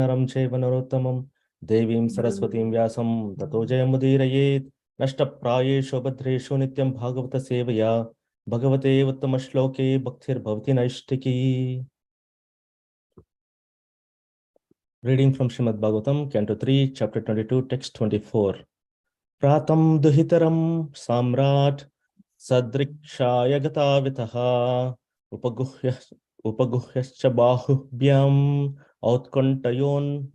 नरं चैव नरोत्तमं देवीं सरस्वतीं व्यासं ततो जयमुदीरयेत् नष्टप्रायेषु भद्रेषु नित्यं भागवत सेवया भगवते उत्तमश्लोके भक्तिर्भवति नैष्ठिकी. Reading from Srimad Bhagavatam, Canto 3, Chapter 22, Text 24. Pratam duhitaram samrat sadrikshaya gatavitaha upaguhyascha bahubhyam outkontayon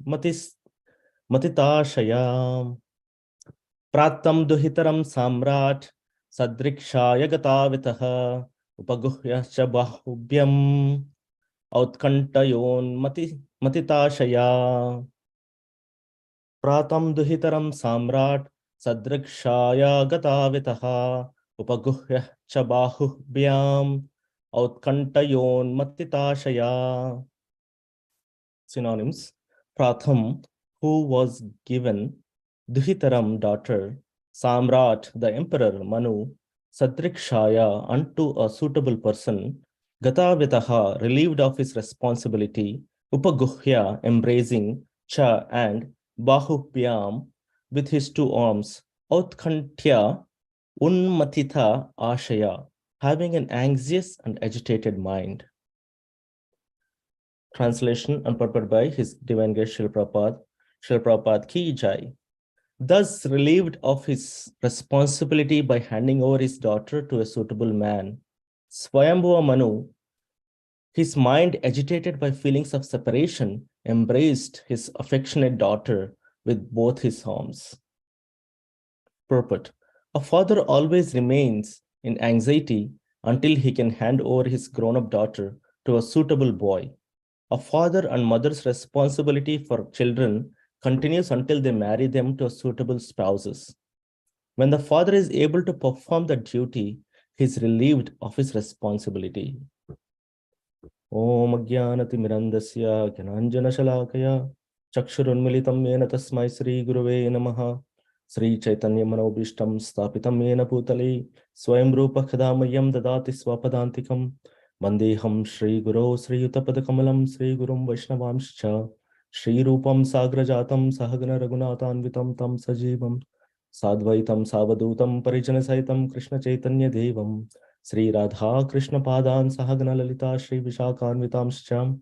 matitashaya. Pratam duhitaram samrat sadrikshaya gatavitaha upaguhyascha bahubhyam outkontayon matitashaya. Pratam duhitaram samrat sadrikshaya gatavitaha upaguhya cha bahubhyam outkantayon matitashaya. Synonyms. Pratham, who was given Duhitaram daughter, Samrat, the emperor Manu, Sadrikshaya, unto a suitable person, Gatavitaha, relieved of his responsibility, Upaguhya, embracing, Cha, and Bahupyam, with his two arms, Outkantya, Unmatita Ashaya, having an anxious and agitated mind. Translation and purport by His Divine Grace Srila Prabhupada Ki Jai. Thus relieved of his responsibility by handing over his daughter to a suitable man, Swayambhuva Manu, his mind agitated by feelings of separation, embraced his affectionate daughter with both his arms. Purport. A father always remains in anxiety until he can hand over his grown-up daughter to a suitable boy. A father and mother's responsibility for children continues until they marry them to suitable spouses. When the father is able to perform the duty, he is relieved of his responsibility. Om Ajnanatimirandasya Jnananjana Shalakaya Chakshurunmilitam Yena Tasmai Sri Guruve Namaha Sri Chaitanya Manobishtam Stapitam Yena Bhutale Swayam Rupa Khadamayam Dadati Swapadantikam Vandeham Shri Guru Sri Yuttapadakamalam Sri Gurum Vaishnavamscha Shri Rupam Sagrajatam Sahagana Raghunathanvitam Tam Sajivam Sadvaitam Savadutam Parijana Saitam Krishna Chaitanya Devam Sri Radha Krishna Padan Sahagana Lalita Shri Vishakhanvitamscha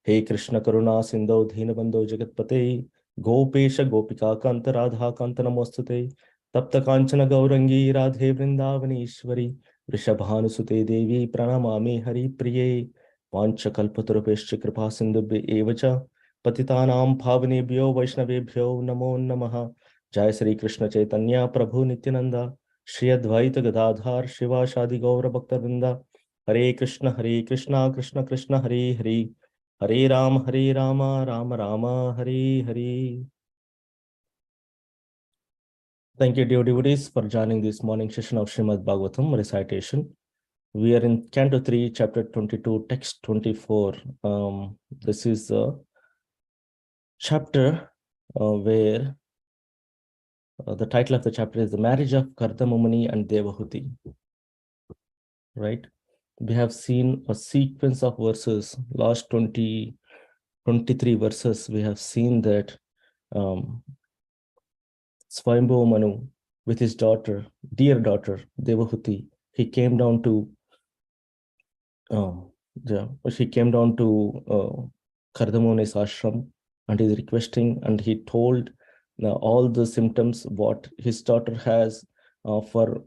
He Krishna Karuna Sindhu Dhinabandho Jagatpate Gopesha Gopika Kanta Radha Kanta Namostute Tapta Kanchana Gaurangi Radhe Vrindavanishwari Vrishabhanusute Devi Pranamami Hari Priye Pancha Kalpatarupescha Kripa Sindhubhye Evacha Patitanam Bhavanebhyo Vaishnavebhyo Namo Namaha Jai Sri Krishna Chaitanya Prabhu Nityananda Shri Advaita Gadadhar Shiva Shadi Gaura Bhakta Vrinda Hare Krishna Krishna Krishna Hare Hare Hare Rama Rama Rama Hare Hare. Thank you, dear devotees, for joining this morning session of Srimad Bhagavatam recitation. We are in Canto 3, Chapter 22, Text 24. This is the chapter where the title of the chapter is The Marriage of Kardamamuni and Devahuti. Right? We have seen a sequence of verses, last 23 verses. We have seen that Swayambhuva Manu, with his daughter, dear daughter, Devahuti, he came down to Kardamuni's ashram, and he's requesting, and he told all the symptoms what his daughter has for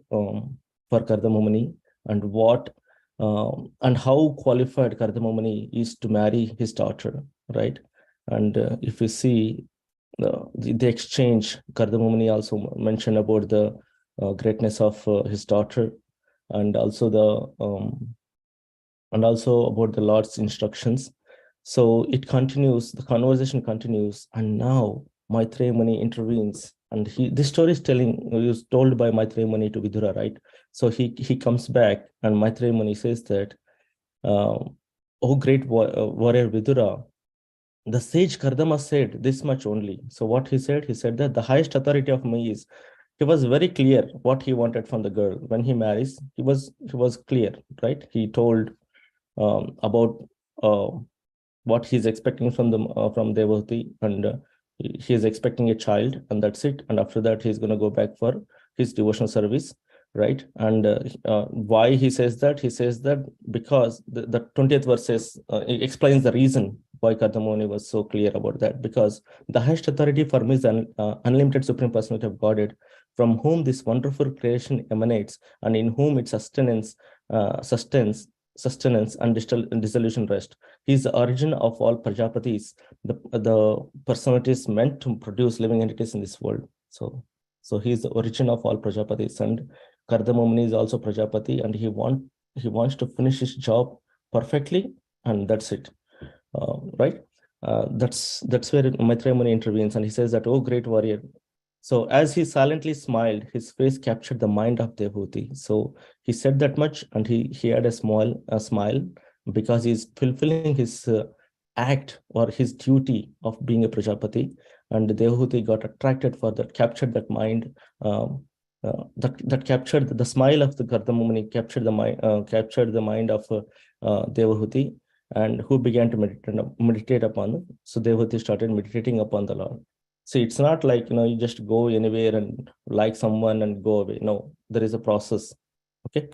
Kardamamuni, and what and how qualified Kardamamuni is to marry his daughter, right? And if you see the exchange, Kardamamuni also mentioned about the greatness of his daughter, and also about the Lord's instructions. So it continues, the conversation continues, and now Maitreya Muni intervenes, and this story is told by Maitreya Muni to Vidura, right? So he comes back, and Maitreya Muni says that, "Oh great warrior Vidura, the sage Kardama said this much only." So what he said that the highest authority of me is, he was very clear what he wanted from the girl. When he marries, he was clear, right? He told about what he's expecting from Devoti, and he is expecting a child, and that's it. And after that, he's going to go back for his devotional service, right? And why he says that? He says that because the 20th verse says, it explains the reason why Kardamoni was so clear about that. Because the highest authority for me is the unlimited supreme personality of Godhead, from whom this wonderful creation emanates, and in whom its sustenance and dissolution rest. He is the origin of all Prajapatis, the personalities meant to produce living entities in this world. So he is the origin of all Prajapatis, and Kardamomuni is also Prajapati, and he wants to finish his job perfectly, and that's it. Right? That's where Maitreya Muni intervenes, and he says that, "Oh, great warrior." So as he silently smiled, his face captured the mind of Devhuti. So he said that much, and he had a smile, because he's fulfilling his act or his duty of being a Prajapati. And Devhuti got attracted for that, captured that mind. That captured the smile of the Kardamumuni, captured the mind of Devahuti, and who began to meditate upon them. So Devahuti started meditating upon the Lord. See, it's not like, you just go anywhere and like someone and go away. No, there is a process. Okay.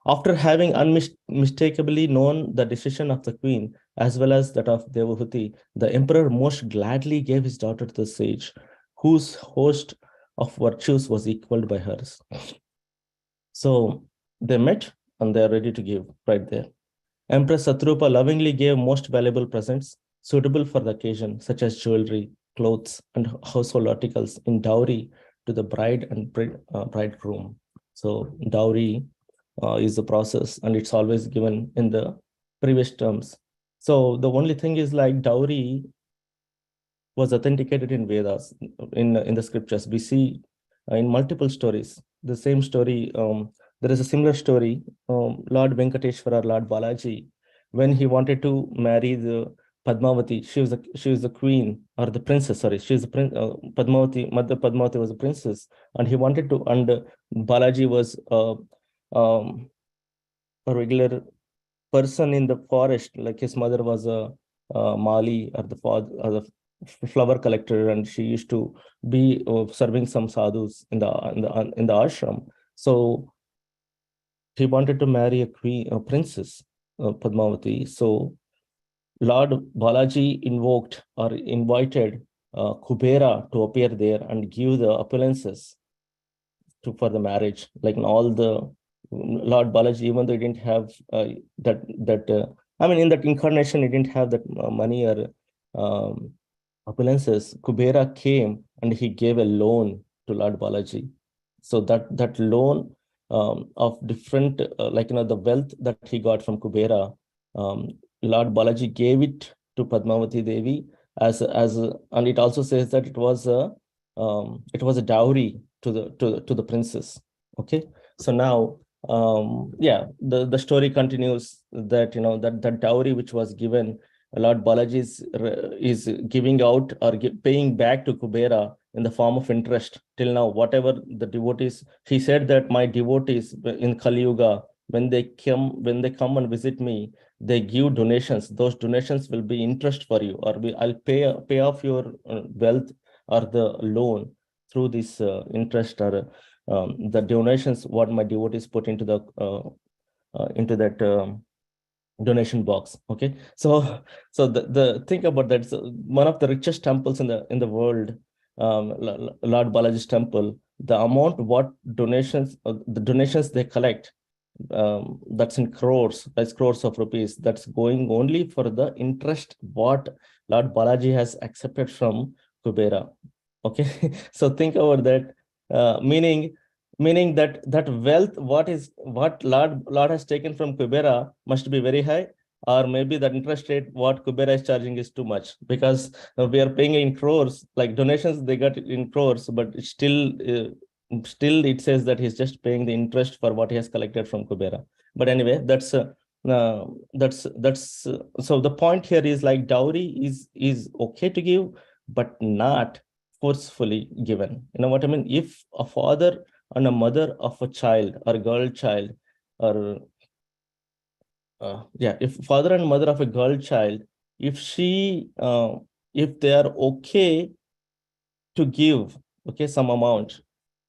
After having unmistakably known the decision of the queen as well as that of Devahuti, the emperor most gladly gave his daughter to the sage, whose host of virtues was equaled by hers. So they met, and they are ready to give right there. Empress Satrupa lovingly gave most valuable presents suitable for the occasion, such as jewelry, clothes, and household articles in dowry to the bride and bridegroom. So dowry is the process, and it's always given in the previous terms. So the only thing is, like, dowry was authenticated in Vedas, in the scriptures. We see in multiple stories the same story. There is a similar story. Lord Venkateshwara, Lord Balaji, when he wanted to marry the Padmavati, she was the queen, or the princess. Sorry, she's the prince. Padmavati, Mother Padmavati was a princess, and he wanted to. And Balaji was a regular person in the forest. Like, his mother was a Mali, or the father, or the flower collector, and she used to be serving some sadhus in the ashram. So he wanted to marry a princess, Padmavati. So Lord Balaji invited Kubera to appear there and give the appearances for the marriage. Like, in all the Lord Balaji, even though he didn't have in that incarnation, he didn't have that money or appearances. Kubera came and he gave a loan to Lord Balaji. So that loan of different, the wealth that he got from Kubera, Lord Balaji gave it to Padmavati Devi and it also says that it was a dowry to the princess. Okay, so now the story continues that that dowry which was given, Lord Balaji is giving out or paying back to Kubera in the form of interest. Till now, whatever the devotees, he said that my devotees in Kali Yuga, when they come and visit me, they give donations. Those donations will be interest for you, or I'll pay off your wealth or the loan through this interest, or the donations what my devotees put into that donation box. Okay, so the think about that. So one of the richest temples in the world, Lord Balaji's temple, the amount what the donations they collect, that's in crores, that's crores of rupees, that's going only for the interest what Lord Balaji has accepted from Kubera. Okay, so think about that, meaning that wealth what Lord has taken from Kubera must be very high, or maybe the interest rate what Kubera is charging is too much, because we are paying in crores, like donations they got in crores, but still it says that he's just paying the interest for what he has collected from Kubera. But anyway, that's so the point here is, like, dowry is okay to give, but not forcefully given. You know what I mean? If a father and a mother of a child or girl child, or if father and mother of a girl child if if they are okay to give, okay, some amount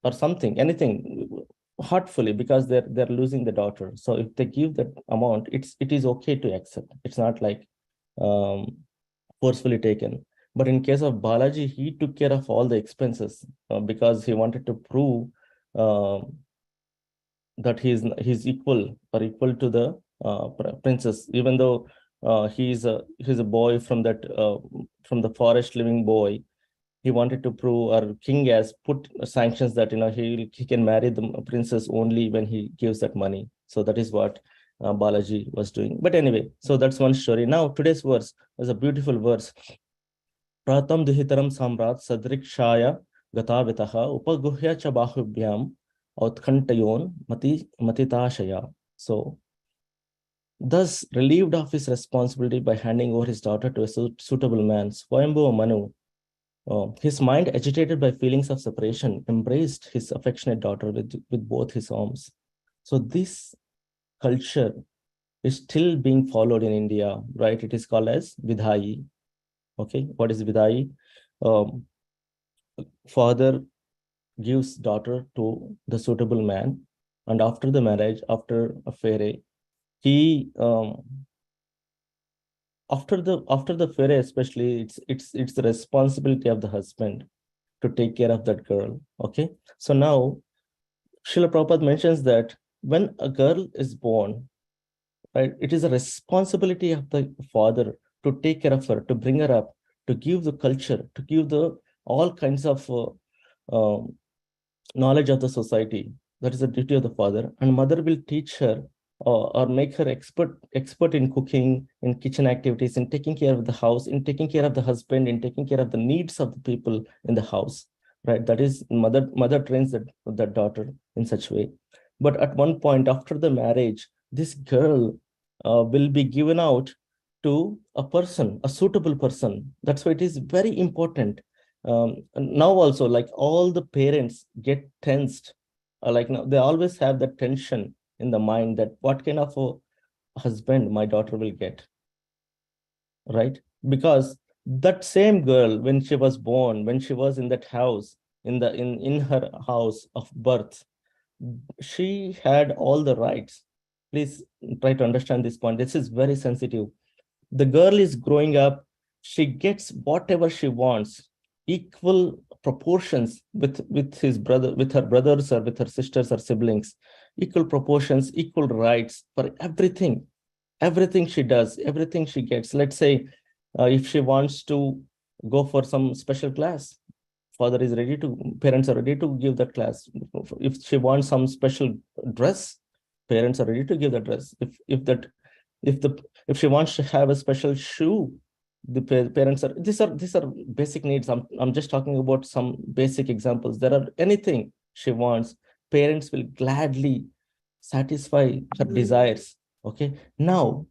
or something, anything, heartfully, because they're losing the daughter. So if they give that amount, it is okay to accept. It's not like um, forcefully taken. But in case of Balaji, he took care of all the expenses because he wanted to prove that he's equal or equal to the princess, even though he's a boy from the forest living boy. He wanted to prove, or king has put sanctions that he can marry the princess only when he gives that money. So that is what Balaji was doing. But anyway, so that's one story. Now today's verse is a beautiful verse. Pratam duhitaram samrat sadrikshaya gatavitaha upaguhya cha bahubhyam outkantayon matitashaya. So, thus relieved of his responsibility by handing over his daughter to a suitable man, Swayambhuva Manu, his mind agitated by feelings of separation, embraced his affectionate daughter with both his arms. So this culture is still being followed in India, right? It is called as Vidhai. Okay, what is Vidhai? Um, Father gives daughter to the suitable man, and after the marriage, after a affair, he after the affair, especially, it's the responsibility of the husband to take care of that girl. Okay, so now Srila Prabhupada mentions that when a girl is born, right, it is a responsibility of the father to take care of her, to bring her up, to give the culture, to give the all kinds of um, knowledge of the society. That is the duty of the father, and mother will teach her or make her expert in cooking, in kitchen activities, in taking care of the house, in taking care of the husband, in taking care of the needs of the people in the house. Right, that is mother trains that daughter in such way. But at one point after the marriage, this girl will be given out to a person, a suitable person. That's why it is very important. And now also, like, all the parents get tensed, like, now they always have that tension in the mind that what kind of a husband my daughter will get, right? Because that same girl, when she was born, when she was in that house, in her house of birth, she had all the rights. Please try to understand this point. This is very sensitive. The girl is growing up, she gets whatever she wants, equal proportions with her brothers or with her sisters or siblings, equal proportions, equal rights for everything she does, everything she gets. Let's say if she wants to go for some special class, parents are ready to give that class. If she wants some special dress, parents are ready to give the dress. If she wants to have a special shoe, the parents are, these are basic needs. I'm just talking about some basic examples. There are anything she wants, parents will gladly satisfy her desires. Okay, now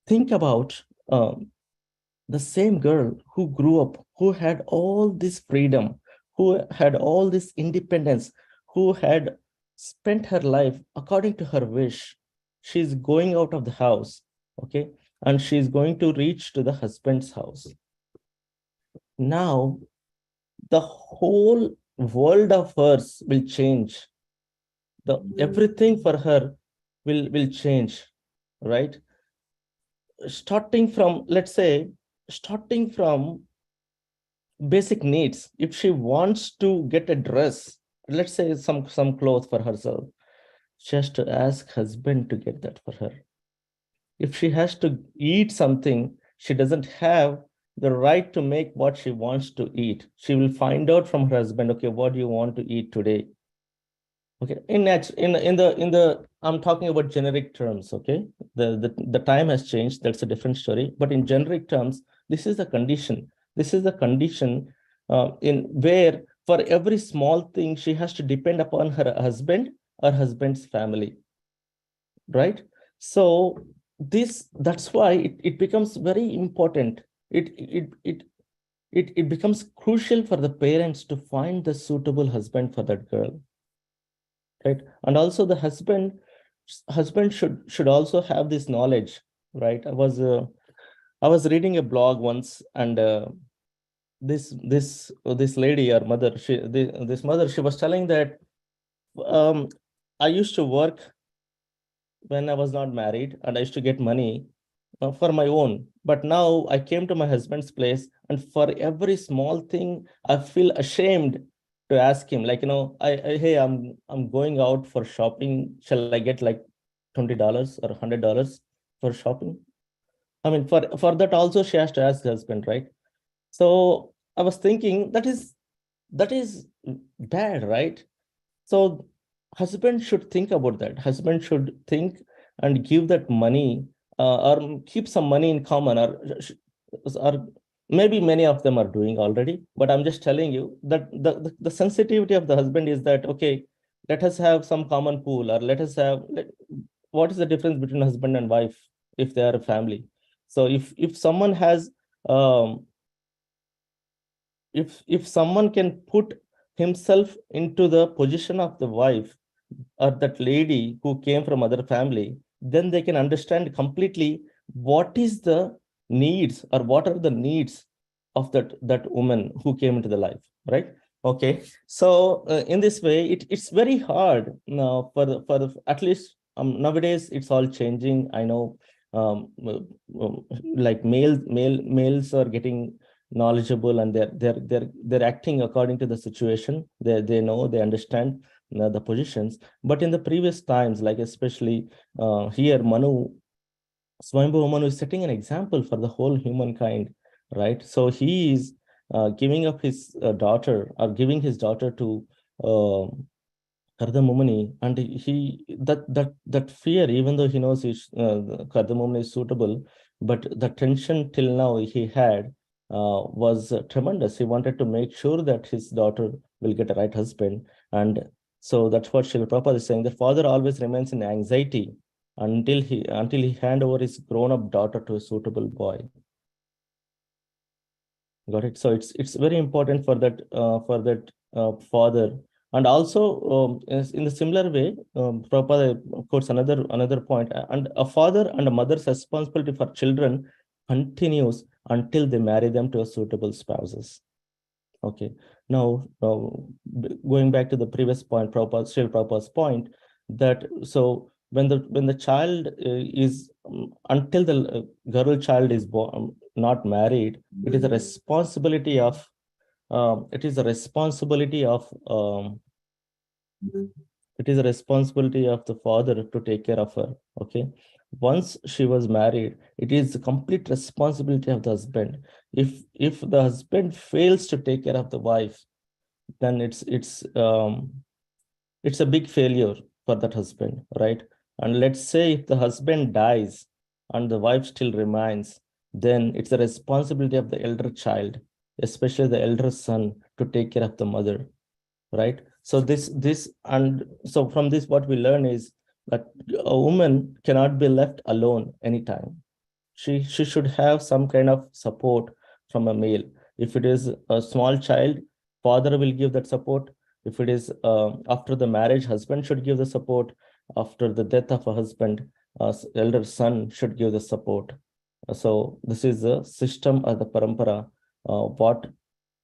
think about the same girl who grew up, who had all this freedom, who had all this independence, who had spent her life according to her wish. She's going out of the house, okay, and she's going to reach to the husband's house. Now, the whole world of hers will change. Everything for her will change, right? Starting from, let's say, starting from basic needs. If she wants to get a dress, let's say some clothes for herself, she has to ask husband to get that for her. If she has to eat something, she doesn't have the right to make what she wants to eat. She will find out from her husband, okay, what do you want to eat today? Okay, in the I'm talking about generic terms. Okay, the time has changed. That's a different story. But in generic terms, this is the condition. This is the condition in where for every small thing she has to depend upon her husband or husband's family, right? So that's why it becomes very important. It becomes crucial for the parents to find the suitable husband for that girl, right? And also the husband should also have this knowledge, right? I was reading a blog once, and this lady or mother, this mother, she was telling that um, I used to work when I was not married, and I used to get money for my own. But now I came to my husband's place, and for every small thing, I feel ashamed to ask him, like, hey, I'm going out for shopping. Shall I get like $20 or $100 for shopping? I mean, for that also she has to ask the husband, right? So I was thinking that is bad, right? So husband should think about that. Husband should think and give that money, or keep some money in common, or maybe many of them are doing already. But I'm just telling you that the sensitivity of the husband is that, okay, let us have some common pool, or what is the difference between husband and wife if they are a family? So if someone has um, if someone can put himself into the position of the wife or that lady who came from other family, then they can understand completely what is the needs, or what are the needs of that woman who came into the life, right? Okay, so in this way, it's very hard now at least nowadays it's all changing. I know, like males are getting knowledgeable, and they're acting according to the situation. They know, they understand the positions. But in the previous times, like especially here, Swayambhu Manu is setting an example for the whole humankind, right? So he is giving up his daughter, or giving his daughter to uh, Kardamumani, and that fear, even though he knows Kardamumani is suitable, but the tension till now he had was tremendous. He wanted to make sure that his daughter will get a right husband, and so that's what Srila Prabhupada is saying. The father always remains in anxiety until he hand over his grown-up daughter to a suitable boy. Got it. So it's very important for that father. And also, in the similar way, Prabhupada quotes another point. And a father and a mother's responsibility for children continues until they marry them to a suitable spouses. Okay. Now, going back to the previous point, Srila Prabhupada's point, that so when the child is until the girl child is born, not married, it is a responsibility of it is a responsibility of it is a responsibility of the father to take care of her. Okay. Once she was married, it is the complete responsibility of the husband. If the husband fails to take care of the wife, then it's a big failure for that husband, right? And let's say if the husband dies and the wife still remains, then it's the responsibility of the elder child, especially the elder son, to take care of the mother, right? So this and so from this, what we learn is that a woman cannot be left alone anytime. She should have some kind of support from a male. If it is a small child, father will give that support. If it is after the marriage, husband should give the support. After the death of a husband, elder son should give the support. So this is the system of the parampara, what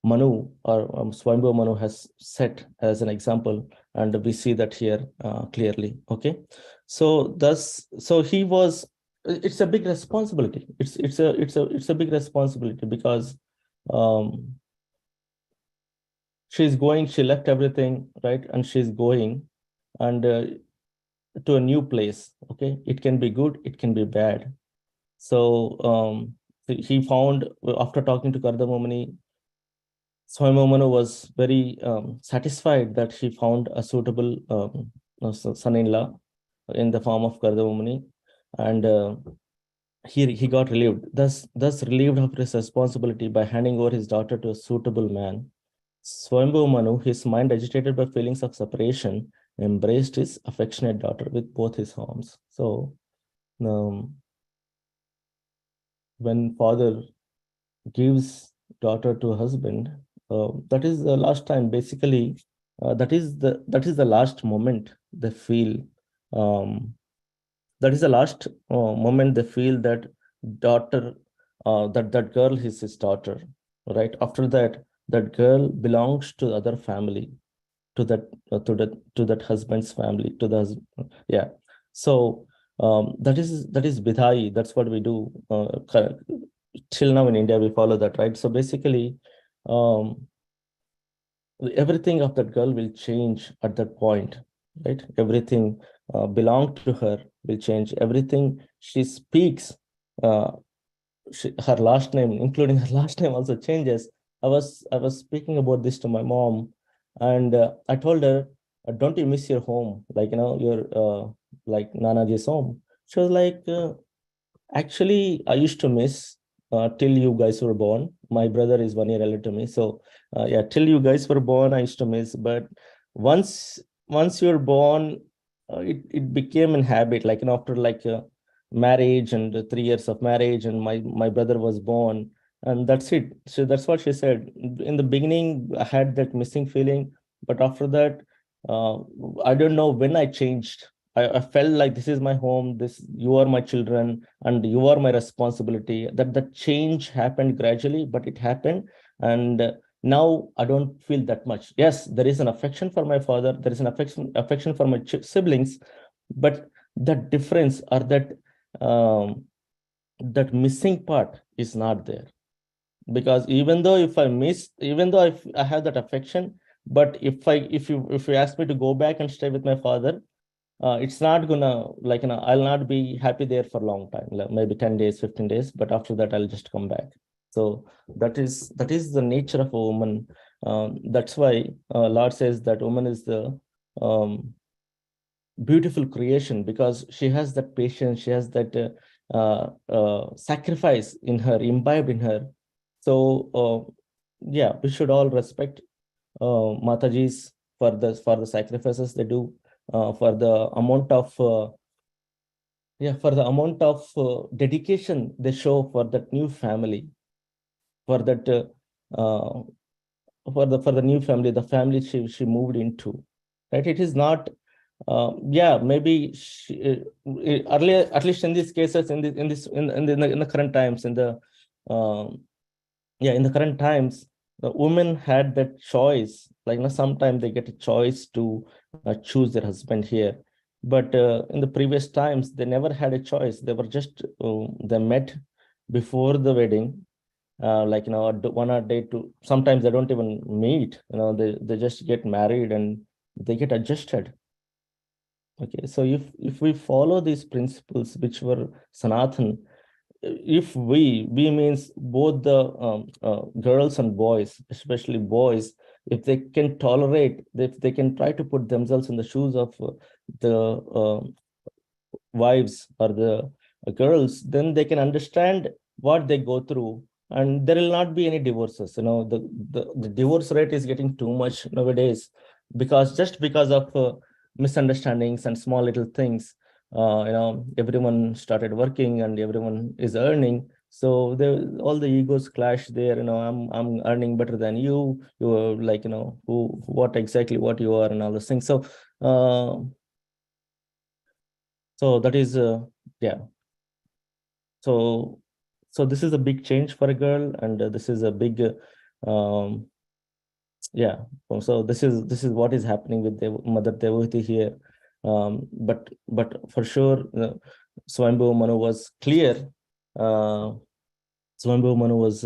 Manu or Swayambhu Manu has set as an example, and we see that here clearly. Okay, so he was. It's a big responsibility. It's a big responsibility because um, she's going. She left everything, right, and she's going, and to a new place. Okay, it can be good, it can be bad. So he found, after talking to Kardamomani, Swayambhu was very satisfied that he found a suitable son-in-law in the form of Kardamumani, and he got relieved. Thus relieved of his responsibility by handing over his daughter to a suitable man. Swayambhu Manu, his mind agitated by feelings of separation, embraced his affectionate daughter with both his arms. So, um, when father gives daughter to husband, that is the last time. Basically, that is the last moment they feel. Um, that is the last moment they feel that daughter that girl is his daughter, right? After that, that girl belongs to the other family, to that to that husband's family, to the husband. Yeah. So that is bidhai. That's what we do. Till now in India, we follow that, right? So basically, um, everything of that girl will change at that point, right? Everything belonged to her will change. Everything she speaks, uh, her last name, including her last name, also changes. I was speaking about this to my mom, and I told her, "Don't you miss your home? Like your like Nanaji's home." She was like, actually, I used to miss till you guys were born. My brother is 1 year elder to me, so yeah, till you guys were born, I used to miss. But once you're born, it became a habit. Like after like marriage and 3 years of marriage, and my brother was born, and that's it. So that's what she said. In the beginning, I had that missing feeling, but after that, uh, I don't know when I changed. I felt like this is my home. This you are my children, and you are my responsibility. That change happened gradually, but it happened, and now I don't feel that much. Yes, there is an affection for my father. There is an affection for my siblings, but that difference or um, that missing part is not there. Because even though if I miss, even though I have that affection, but if you ask me to go back and stay with my father, it's not gonna, like I'll not be happy there for a long time, like maybe 10 days, 15 days, but after that I'll just come back. So that is the nature of a woman. That's why Lord says that woman is the um, beautiful creation, because she has that patience, she has that sacrifice in her, imbibed in her. So yeah, we should all respect Matajis for the sacrifices they do, for the amount of dedication they show for that new family, for that uh, for the new family, the family she moved into, right? It is not yeah, maybe earlier, at least in these cases, in the current times, um, in the current times, the women had that choice. Like sometimes they get a choice to choose their husband here, but in the previous times they never had a choice. They were just they met before the wedding, like one or day to, sometimes they don't even meet. They just get married and they get adjusted. Okay, so if we follow these principles which were Sanatan, if we means both the girls and boys, especially boys, if they can tolerate, if they can try to put themselves in the shoes of the wives or the girls, then they can understand what they go through, and there will not be any divorces. The divorce rate is getting too much nowadays, because just because of misunderstandings and small little things. Everyone started working and everyone is earning, so all the egos clash there. I'm earning better than you. You are like, who, what exactly what you are, and all those things. Uh, so that is yeah. So this is a big change for a girl, and this is a big um yeah. So this is what is happening with the Mother Devotee here. But for sure, Swayambhu Manu was clear. uh, Swayambhu Manu was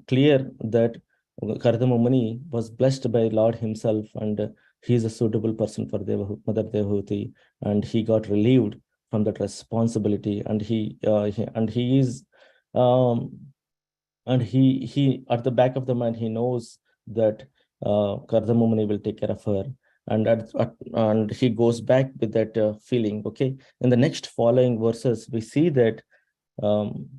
clear that Kardama Muni was blessed by Lord himself, and he is a suitable person for Mother Devhuti, and he got relieved from that responsibility, and he is um, and he at the back of the mind he knows that Kardama Muni will take care of her, and he goes back with that feeling. Okay, in the next following verses we see that um,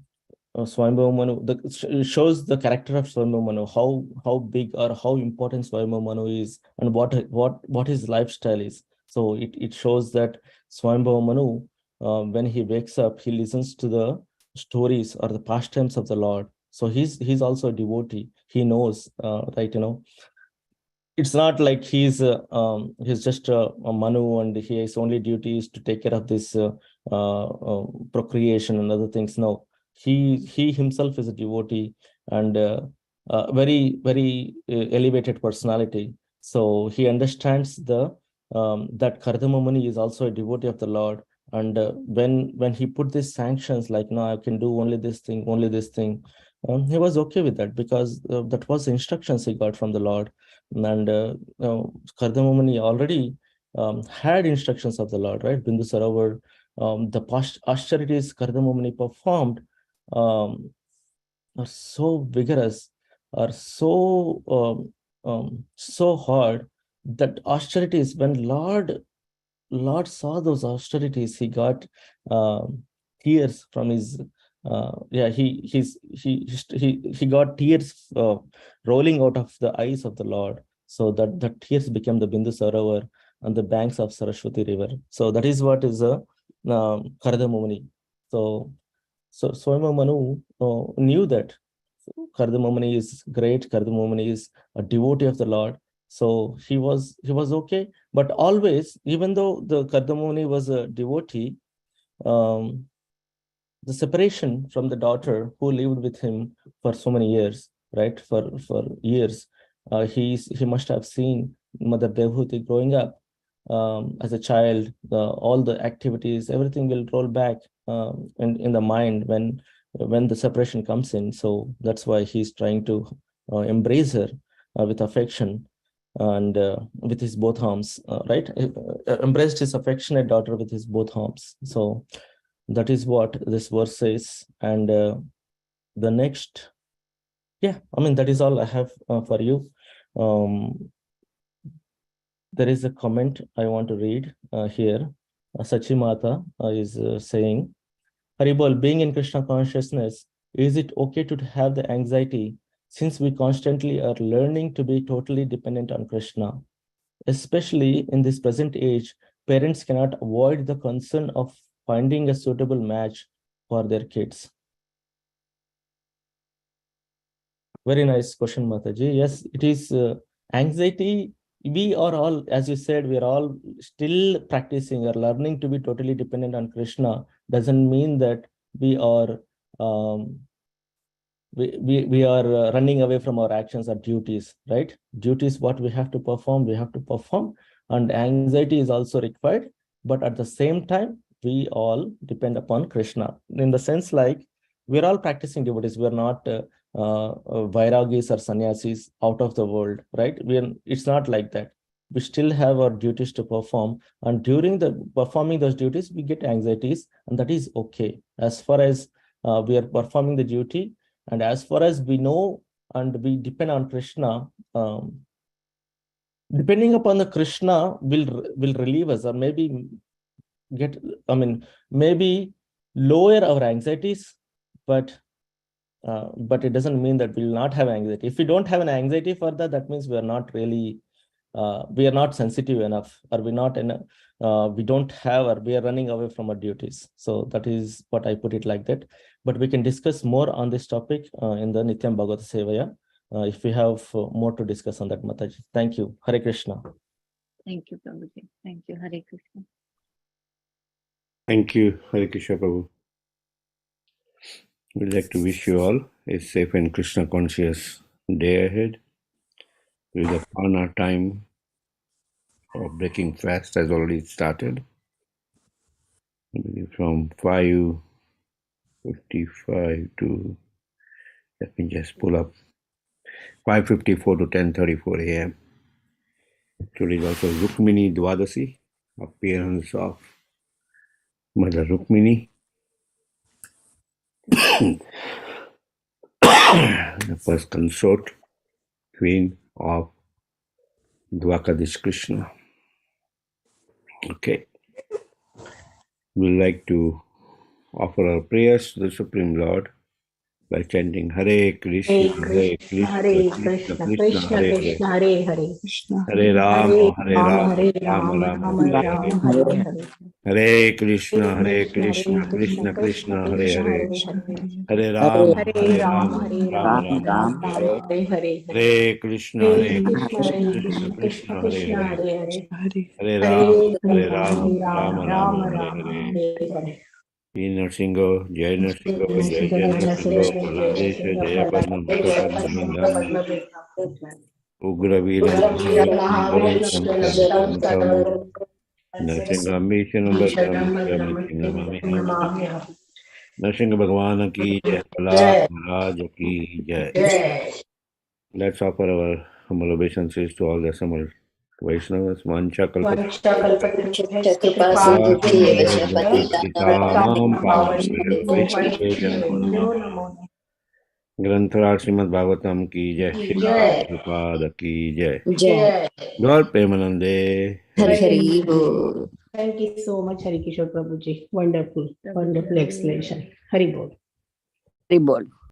Swayambhu Manu, it shows the character of Swayambhu Manu, how big or how important Swayambhu Manu is, and what his lifestyle is. So it shows that Swayambhu Manu, when he wakes up, he listens to the stories or the pastimes of the Lord. So he's also a devotee. He knows, right? It's not like he's just a Manu, and his only duty is to take care of this procreation and other things. No, He himself is a devotee and very elevated personality. So he understands the that Kardama Muni is also a devotee of the Lord. And when he put these sanctions, like, no, I can do only this thing, he was okay with that, because that was the instructions he got from the Lord. And Kardama Muni already had instructions of the Lord, right? Bindu Sarovar, the past austerities Kardama Muni performed um, are so vigorous, are so hard, that austerities, when Lord saw those austerities, he got tears from his he got tears rolling out of the eyes of the Lord. So that the tears became the Bindu Sarovar on the banks of Saraswati River. So that is what is a Kardamamuni. So Swayam Manu knew that Kardamamuni is great. Kardamamuni is a devotee of the Lord. So he was okay. But always, even though the Kardamamuni was a devotee, um, the separation from the daughter who lived with him for so many years, right? For years, he must have seen Mother Devhuti growing up as a child. All the activities, everything will roll back in the mind when the separation comes in. So that's why he's trying to embrace her with affection and with his both arms, right? Embraced his affectionate daughter with his both arms. So that is what this verse says. And the next, that is all I have for you. There is a comment I want to read here. Sachimata is saying, Haribol, being in Krishna consciousness, is it okay to have the anxiety, since we constantly are learning to be totally dependent on Krishna? Especially in this present age, parents cannot avoid the concern of finding a suitable match for their kids. Very nice question, Mataji. Yes, it is anxiety. We are all, as you said, we are all still practicing or learning to be totally dependent on Krishna. Doesn't mean that we are we are running away from our actions or duties, right? Duties, what we have to perform, and anxiety is also required. But at the same time, we all depend upon Krishna, in the sense like we're all practicing devotees. We're not vairagis or sannyasis out of the world, right? It's not like that. We still have our duties to perform, and during the performing those duties, we get anxieties, and that is okay. As far as we are performing the duty, and as far as we know and we depend on Krishna, depending upon the Krishna will relieve us, or maybe maybe lower our anxieties, but it doesn't mean that we'll not have anxiety. If we don't have an anxiety for that, that means we are not really we are not sensitive enough, or we don't have, or we are running away from our duties. So that is what I put it like that. But we can discuss more on this topic in the Nityam Bhagavata Sevaya if we have more to discuss on that, Mataji. Thank you. Hare Krishna. Thank you, Prabhuji. Thank you. Hare Krishna. Thank you, Hare Krishna Prabhu. We'd like to wish you all a safe and Krishna conscious day ahead. With the Pana time of breaking fast has already started. From 5:55 to, let me just pull up, 5:54 to 10:34 a.m. Today is also Rukmini Dwadasi, appearance of Mother Rukmini, the first consort, Queen of Dwakadish Krishna. Okay. We'd like to offer our prayers to the Supreme Lord by chanting Hare Krishna, Hare Krishna, Hare Krishna, Krishna Krishna, Hare Hare, Hare Rama, Hare Rama, Hare Rama Rama, Rama, Rama Hare Rama, Hare. Hare Hare. Hare Krishna, Hare Krishna, Krishna, Krishna Krishna, Hare Hare. Hare Hare Hare, Rama, Hare Hare Rama, Rama, Rama Rama, Rama, Hare Hare Hare. Hare. Hare Krishna, Hare Krishna, Krishna, Hare Krishna Krishna, Krishna Krishna, Hare Krishna, Hare. Hare Hare. Hare Hare Rama, Hare Rama, Rama, Hare Rama, Rama Rama, Rama Hare Rama, Hare. Hare Hare. Shri Narasimha जय नरसिंह जय जय नरसिंह फलादेश जय पद्म उग्र वीर नरसिंह नरसिंह भगवान की जय प्रहलाद महाराज की जय. Let's offer our humble obeisances to all the assembled Vaishnavas. Mancha ग्रंथराज Shrimad Bhagavatam की जय. श्रीपाद की जय. गौर प्रेमानंदे. हरि बोल. Thank you so much, Hari Kishore Prabhuji. Wonderful, wonderful explanation. Hari Bol. Hari बोल.